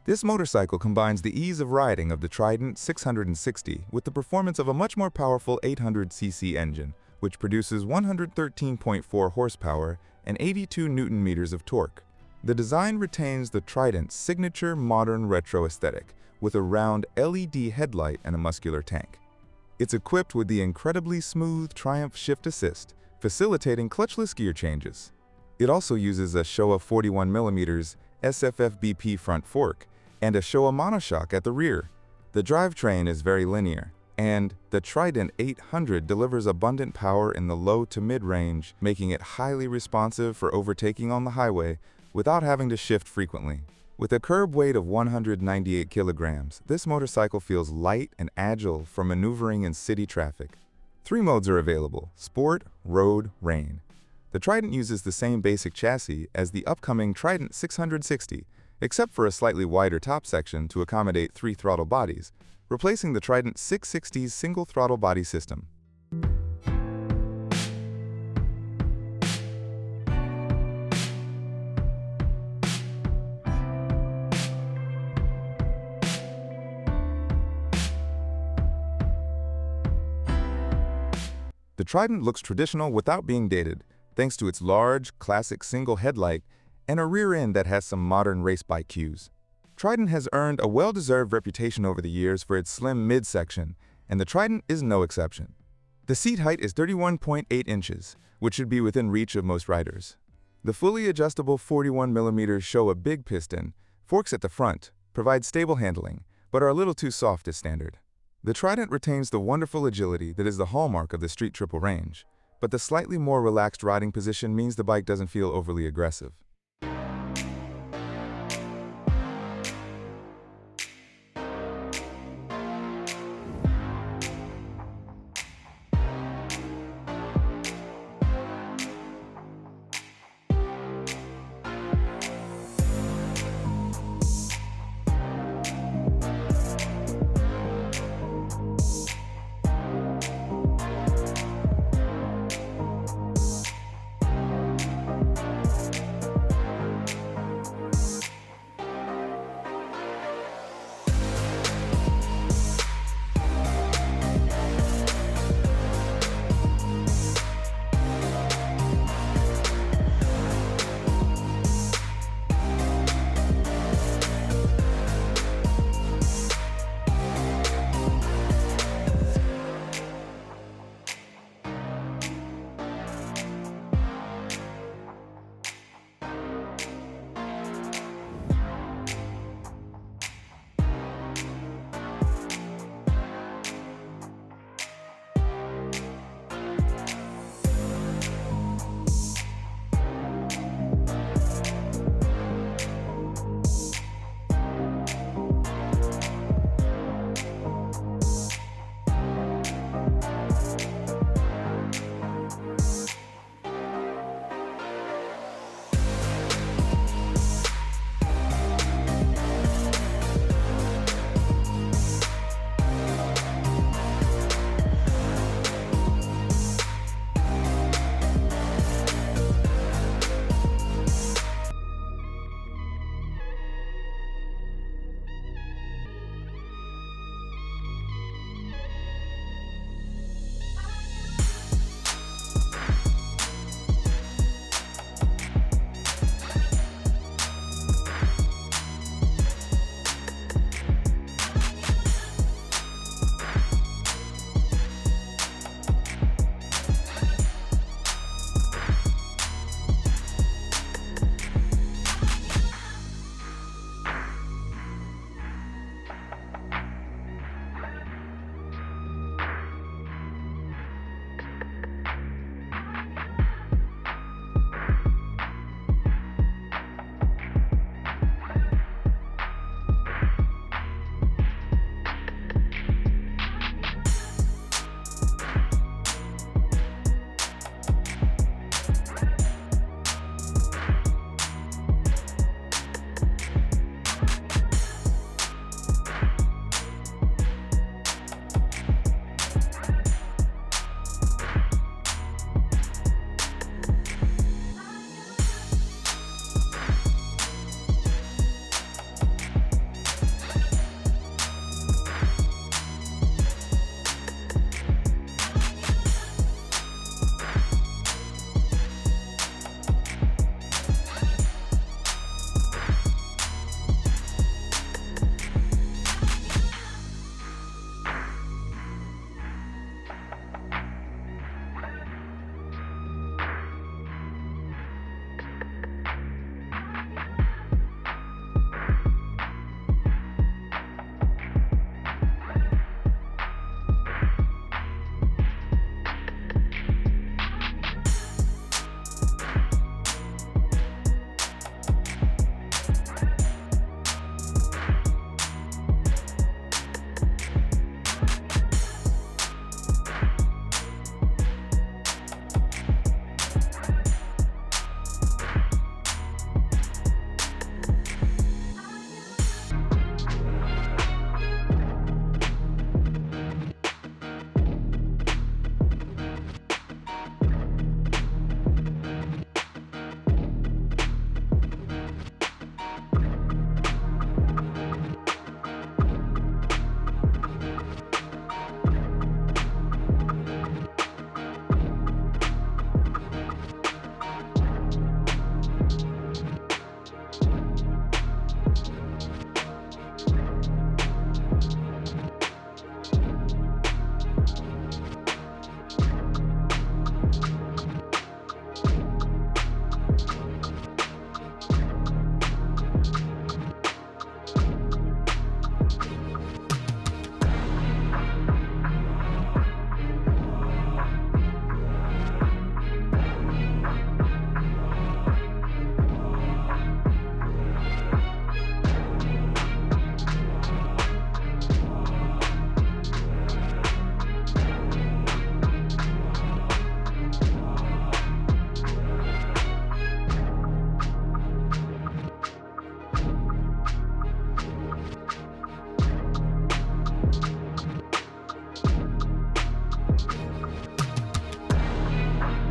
This motorcycle combines the ease of riding of the Trident 660 with the performance of a much more powerful 800cc engine, which produces 113.4 horsepower and 82 newton-meters of torque. The design retains the Trident's signature modern retro aesthetic, with a round LED headlight and a muscular tank. It's equipped with the incredibly smooth Triumph Shift Assist, facilitating clutchless gear changes. It also uses a Showa 41mm SFFBP front fork and a Showa monoshock at the rear. The drivetrain is very linear, and the Trident 800 delivers abundant power in the low to mid-range, making it highly responsive for overtaking on the highway without having to shift frequently. With a curb weight of 198 kilograms, this motorcycle feels light and agile for maneuvering in city traffic. 3 modes are available: Sport, Road, Rain. The Trident uses the same basic chassis as the upcoming Trident 660, except for a slightly wider top section to accommodate 3 throttle bodies, replacing the Trident 660's single throttle body system. The Trident looks traditional without being dated, thanks to its large, classic single headlight and a rear end that has some modern race bike cues. Trident has earned a well-deserved reputation over the years for its slim midsection, and the Trident is no exception. The seat height is 31.8 inches, which should be within reach of most riders. The fully adjustable 41mm Showa big piston forks at the front, provide stable handling, but are a little too soft as standard. The Trident retains the wonderful agility that is the hallmark of the street triple range, but the slightly more relaxed riding position means the bike doesn't feel overly aggressive.